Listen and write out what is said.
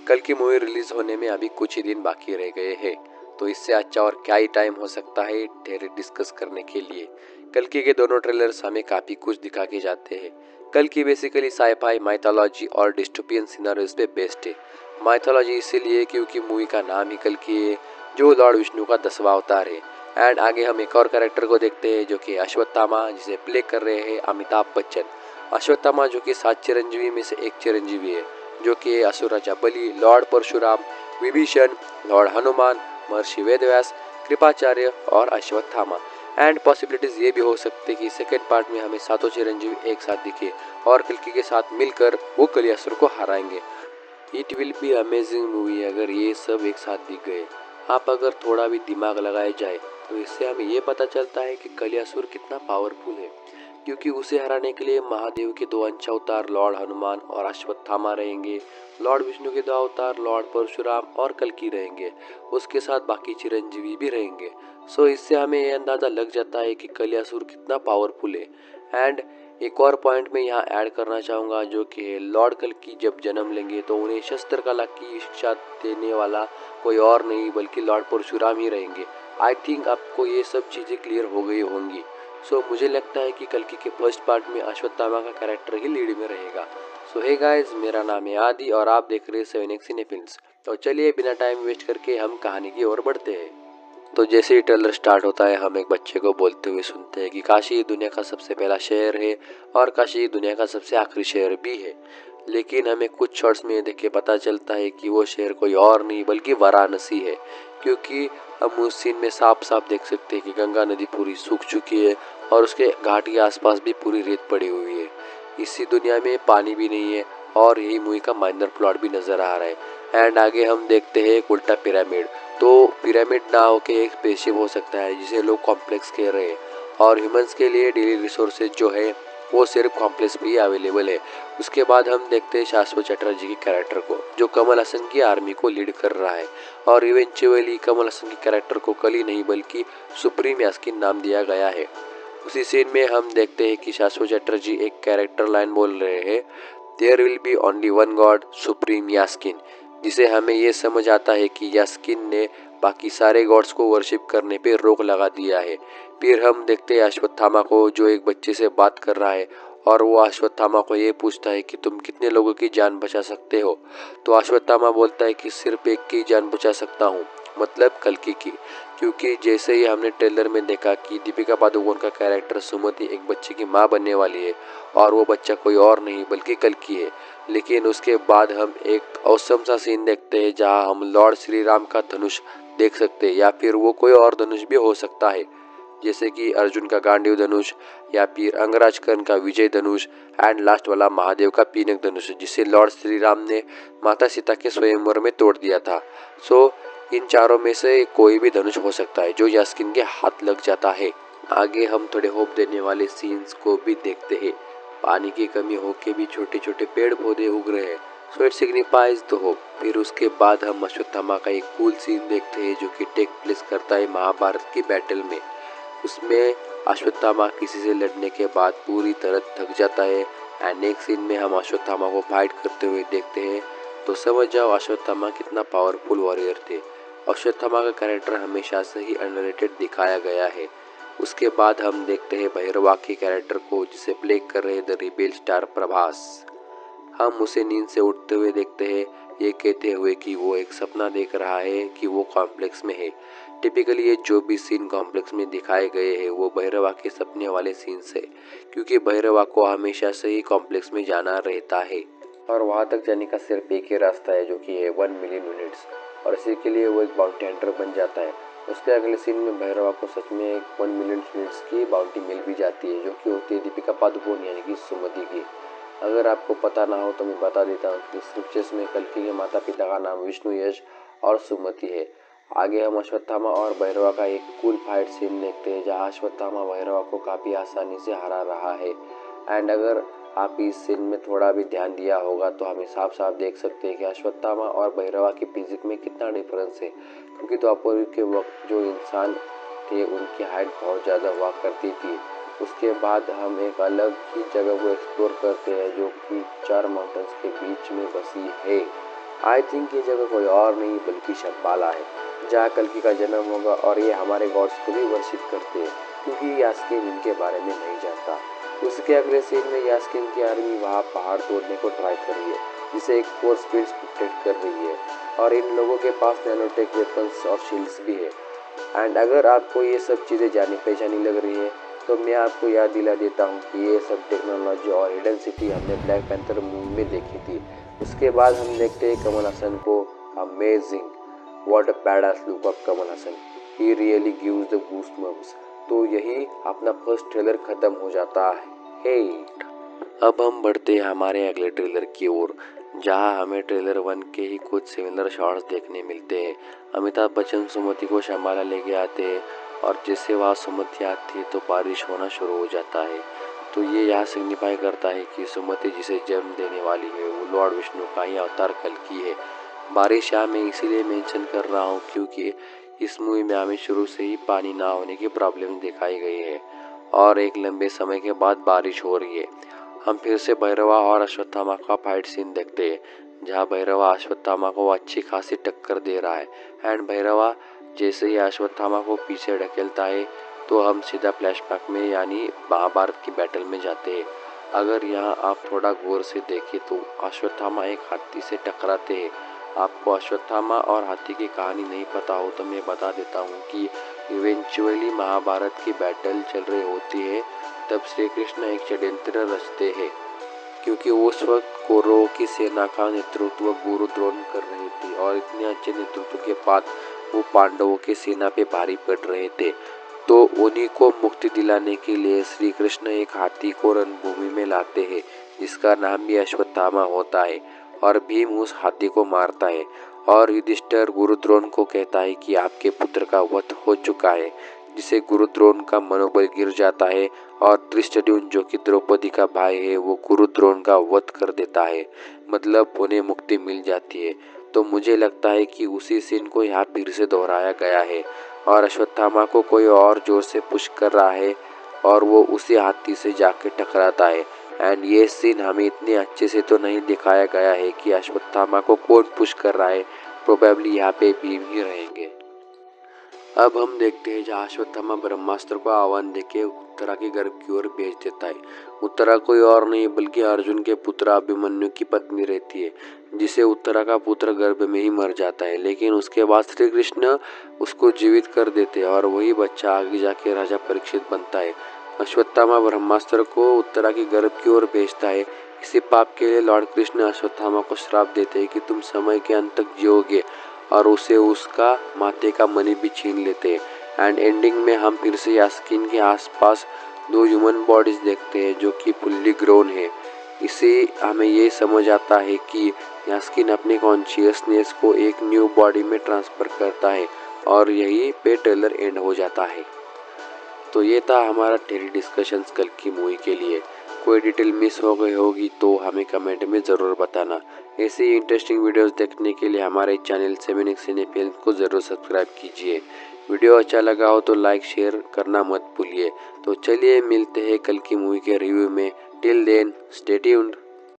कल की movie release होने में अभी कुछ ही दिन बाकी रह गए हैं, तो इससे अच्छा और क्या ही टाइम हो सकता है ढेर डिस्कस करने के लिए। कल की के दोनों ट्रेलर्स हमें काफी कुछ दिखा के जाते हैं। कल की बेसिकली साईफाई माइथोलॉजी और डिस्टोपियन सिनेरियोस पे बेस्ड है। माइथोलॉजी इसीलिए क्योंकि मूवी का नाम ही कल की है, जो लॉर्ड विष्णु का 10वां अवतार है। एंड आगे हम एक और कैरेक्टर को देखते हैं जो कि अश्वत्थामा, जिसे प्ले कर रहे हैं अमिताभ बच्चन। अश्वत्थामा जो कि 7 चिरंजीवी में से एक चिरंजीवी है, जो कि असुर राजा बलि, लॉर्ड परशुराम, विभीषण, लॉर्ड हनुमान, महर्षि वेदव्यास, कृपाचार्य और अश्वत्थामा। एंड पॉसिबिलिटीज ये भी हो सकती है कि सेकेंड पार्ट में हमें सातों चिरंजीवी एक साथ दिखे और कल्कि के साथ मिलकर वो कलियासुर को हराएंगे। It will be amazing movie अगर ये सब एक साथ दिख गए। आप अगर थोड़ा भी दिमाग लगाया जाए तो इससे हमें ये पता चलता है कि कलियासुर कितना पावरफुल है, क्योंकि उसे हराने के लिए महादेव के 2 अंश अवतार लॉर्ड हनुमान और अश्वत्थामा रहेंगे, लॉर्ड विष्णु के 2 अवतार लॉर्ड परशुराम और कल्कि रहेंगे, उसके साथ बाकी चिरंजीवी भी रहेंगे। सो इससे हमें ये अंदाजा लग जाता है कि कलियासुर कितना पावरफुल है। एंड एक और पॉइंट मैं यहाँ ऐड करना चाहूँगा, जो कि लॉर्ड कल्कि जब जन्म लेंगे तो उन्हें शस्त्र कला की शिक्षा देने वाला कोई और नहीं बल्कि लॉर्ड परशुराम ही रहेंगे। आई थिंक आपको ये सब चीज़ें क्लियर हो गई होंगी। सो मुझे लगता है कि कल्कि के फर्स्ट पार्ट में अश्वत्थामा का कैरेक्टर ही लीड में रहेगा। सो हे गाइस, मेरा नाम है आदि और आप देख रहे हैं 7x सिने फिल्म्स। तो चलिए बिना टाइम वेस्ट करके हम कहानी की ओर बढ़ते हैं। तो जैसे ही ट्रेलर स्टार्ट होता है हम एक बच्चे को बोलते हुए सुनते हैं कि काशी दुनिया का सबसे पहला शहर है और काशी दुनिया का सबसे आखिरी शहर भी है। लेकिन हमें कुछ शॉट्स में देख के पता चलता है कि वो शहर कोई और नहीं बल्कि वाराणसी है, क्योंकि हम उस सीन में साफ साफ देख सकते हैं कि गंगा नदी पूरी सूख चुकी है और उसके घाट के आसपास भी पूरी रेत पड़ी हुई है। इसी दुनिया में पानी भी नहीं है और यही मूवी का माइनर प्लॉट भी नजर आ रहा है। एंड आगे हम देखते हैं एक उल्टा पिरामिड। तो पिरामिड ना होके एक स्पेसशिप हो सकता है जिसे लोग कॉम्प्लेक्स कह रहे हैं, और ह्यूमंस के लिए डेली रिसोर्सेज जो है वो सिर्फ कॉम्प्लेक्स भी अवेलेबल है। उसके बाद हम देखते हैं शाश्वत चटर्जी के कैरेक्टर को, जो कमल हसन की आर्मी को लीड कर रहा है। और इवेंचुअली कमल हसन के कैरेक्टर को कली नहीं बल्कि सुप्रीम यास्किन नाम दिया गया है। उसी सीन में हम देखते हैं कि शाश्वत चटर्जी एक कैरेक्टर लाइन बोल रहे हैं, there will be only one god supreme Yaskin, जिसे हमें ये समझ आता है कि यास्किन ने बाकी सारे गॉड्स को वर्शिप करने पे रोक लगा दिया है। फिर हम देखते हैं अश्वत्थामा को, जो एक बच्चे से बात कर रहा है और वो अश्वत्थामा को ये पूछता है कि तुम कितने लोगों की जान बचा सकते हो। तो अश्वत्थामा बोलता है कि सिर्फ एक की जान बचा सकता हूँ, मतलब कल्कि की। क्योंकि जैसे ही हमने ट्रेलर में देखा कि दीपिका पादुकोण का कैरेक्टर सुमति एक बच्चे की माँ बनने वाली है और वो बच्चा कोई और नहीं बल्कि कल्कि है। लेकिन उसके बाद हम एक औसम सा सीन देखते हैं जहां हम लॉर्ड श्री राम का धनुष देख सकते हैं, या फिर वो कोई और धनुष भी हो सकता है, जैसे कि अर्जुन का गांडीव धनुष या फिर अंगराज कर्ण का विजय धनुष एंड लास्ट वाला महादेव का पीनक धनुष, जिसे लॉर्ड श्री राम ने माता सीता के स्वयंवर में तोड़ दिया था। सो इन चारों में से कोई भी धनुष हो सकता है जो यास्किन के हाथ लग जाता है। आगे हम थोड़े होप देने वाले सीन्स को भी देखते हैं। पानी की कमी होके भी छोटे छोटे पेड़ पौधे उग रहे हैं, so it signifies the hope. फिर उसके बाद हम अश्वत्थामा का एक कूल सीन देखते हैं जो कि टेक प्लेस करता है महाभारत की बैटल में। उसमें अश्वत्थामा किसी से लड़ने के बाद पूरी तरह थक जाता है एंड नेक्स्ट सीन में हम अश्वत्थामा को फाइट करते हुए देखते हैं। तो समझ जाओ अश्वत्थामा कितना पावरफुल वॉरियर थे। अश्वत्थामा का कैरेक्टर हमेशा से ही अंडररेटेड दिखाया गया है। उसके बाद हम देखते हैं भैरवा के कैरेक्टर को, जिसे प्ले कर रहे द रिबेल स्टार प्रभास। हम उसे नींद से उठते हुए देखते हैं, ये कहते हुए कि वो एक सपना देख रहा है कि वो कॉम्प्लेक्स में है। टिपिकली ये जो भी सीन कॉम्प्लेक्स में दिखाए गए हैं वो भैरवा के सपने वाले सीन्स है, क्योंकि भैरवा को हमेशा से ही कॉम्प्लेक्स में जाना रहता है और वहाँ तक जाने का सिर्फ एक ही रास्ता है, जो कि है 1 मिलियन यूनिट्स, और इसी के लिए वो एक बाउंटी हंटर बन जाता है। उसके अगले सीन में भैरवा को सच में एक 1 मिलियन यूनिट्स की बाउंटी मिल भी जाती है, जो कि होती है दीपिका पादुकोण यानी कि सुमति की। अगर आपको पता ना हो तो मैं बता देता हूँ कि स्क्रिप्चर्स में कल्कि के माता पिता का नाम विष्णु, यश और सुमति है। आगे हम अश्वत्थामा और भैरवा का एक कूल फाइट सीन देखते हैं जहाँ अश्वत्थामा भैरवा को काफ़ी आसानी से हरा रहा है। एंड अगर आप इस सीन में थोड़ा भी ध्यान दिया होगा तो हमें साफ साफ देख सकते हैं कि अश्वत्थामा और भैरवा की फिजिक में कितना डिफरेंस है, क्योंकि द्वापर के वक्त जो इंसान थे उनकी हाइट बहुत ज़्यादा हुआ करती थी। उसके बाद हम एक अलग ही जगह को एक्सप्लोर करते हैं जो कि 4 माउंटेन्स के बीच में बसी है। आई थिंक ये जगह कोई और नहीं बल्कि शंबाला है, जहाँ कल्कि का जन्म होगा। और ये हमारे गॉड्स को भी वर्शिप करते हैं, क्योंकि यास्किन इनके बारे में नहीं जानता। उसके अगले सीन में यास्किन की आर्मी वहाँ पहाड़ तोड़ने को ट्राई कर रही है, जिसे एक फोर्स फील्ड प्रोटेक्ट कर रही है। और इन लोगों के पास नैनोटेक वेपन्स और शील्ड्स भी है। एंड अगर आपको ये सब चीज़ें जानी पहचानी लग रही है, तो मैं आपको याद दिला देता हूँ कि ये सब टेक्नोलॉजी और हिडन सिटी हमने ब्लैक पैंथर मूवी में देखी थी। उसके बाद हम देखते हैं कमल हसन को। Amazing, what a badass look of Kamal Haasan, he really gives the goosebumps. तो यही अपना फर्स्ट ट्रेलर खत्म हो जाता है। अब हम बढ़ते हैं हमारे अगले ट्रेलर की ओर, जहां हमें ट्रेलर 1 के ही कुछ सिमिलर शॉट्स देखने मिलते हैं। अमिताभ बच्चन सुमति को शंबाला लेके आते हैं, और जैसे वहाँ सुमति आती है तो बारिश होना शुरू हो जाता है। तो ये यहाँ सिग्निफाई करता है कि सुमति जिसे जन्म देने वाली है वो लॉर्ड विष्णु का ही अवतार कल्कि है। बारिश यहाँ मैं इसीलिए मेंशन कर रहा हूँ क्योंकि इस मूवी में हमें शुरू से ही पानी ना होने की प्रॉब्लम दिखाई गई है, और एक लंबे समय के बाद बारिश हो रही है। हम फिर से भैरवा और अश्वत्थामा का फाइट सीन देखते हैं, जहाँ भैरवा अश्वत्थामा को अच्छी खासी टक्कर दे रहा है। एंड भैरवा जैसे ही अश्वत्थामा को पीछे ढकेलता है तो हम सीधा फ्लैशबैक में यानी महाभारत की बैटल में जाते हैं। अगर यहाँ आप थोड़ा गौर से देखें तो अश्वत्थामा एक हाथी से टकराते हैं। आपको अश्वत्थामा और हाथी की कहानी नहीं पता हो तो मैं बता देता हूँ कि इवेंचुअली महाभारत की बैटल चल रही होती है, तब श्री कृष्ण एक षड्यंत्र रचते हैं, क्योंकि उस वक्त कौरवों की सेना का नेतृत्व गुरु द्रोण कर रहे थे, और इतने अच्छे नेतृत्व के बाद वो पांडवों की सेना पे भारी पड़ रहे थे। तो उन्हीं को मुक्ति दिलाने के लिए श्री कृष्ण एक हाथी को रणभूमि में लाते हैं, जिसका नाम भी अश्वत्थामा होता है, और भीम उस हाथी को मारता है। और युधिष्ठिर गुरु द्रोण को कहता है कि आपके पुत्र का वध हो चुका है, जिसे गुरु द्रोण का मनोबल गिर जाता है, और धृष्टद्युम्न जो कि द्रौपदी का भाई है वो गुरु द्रोण का वध कर देता है, मतलब उन्हें मुक्ति मिल जाती है। तो मुझे लगता है कि उसी सीन को यहाँ फिर से दोहराया गया है, और अश्वत्थामा को कोई और जोर से पुश कर रहा है और वो उसी हाथी से जाके टकराता है। एंड ये सीन हमें इतने अच्छे से तो नहीं दिखाया गया है कि अश्वत्थामा को कौन पुश कर रहा है, प्रोबेबली यहाँ पे भीम ही रहेंगे। अब हम देखते हैं जहाँ अश्वत्थामा ब्रह्मास्त्र को आह्वान देके उत्तरा के गर्भ की ओर भेज देता है। उत्तरा कोई और नहीं बल्कि अर्जुन के पुत्र अभिमन्यु की पत्नी रहती है, जिसे उत्तरा का पुत्र गर्भ में ही मर जाता है। लेकिन उसके बाद श्री कृष्ण उसको जीवित कर देते हैं, और वही बच्चा आगे जाके राजा परीक्षित बनता है। अश्वत्थामा ब्रह्मास्त्र को उत्तरा के गर्भ की ओर भेजता है। इसी पाप के लिए लॉर्ड कृष्ण अश्वत्थामा को श्राप देते हैं कि तुम समय के अंत तक जियोगे, और उसे उसका माथे का मणि भी छीन लेते हैं। एंड एंडिंग में हम फिर से यास्किन के आसपास 2 ह्यूमन बॉडीज देखते हैं जो कि फुल्ली ग्रोन है। इससे हमें ये समझ आता है कि यास्किन अपने कॉन्शियसनेस को एक न्यू बॉडी में ट्रांसफ़र करता है, और यही पे ट्रेलर एंड हो जाता है। तो ये था हमारा डेली डिस्कशंस कल की मूवी के लिए। कोई डिटेल मिस हो गई होगी तो हमें कमेंट में ज़रूर बताना। ऐसे ही इंटरेस्टिंग वीडियोस देखने के लिए हमारे चैनल सेमिनिक सिने फिल्म को ज़रूर सब्सक्राइब कीजिए। वीडियो अच्छा लगा हो तो लाइक शेयर करना मत भूलिए। तो चलिए मिलते हैं कल की मूवी के रिव्यू में। Till then stay tuned.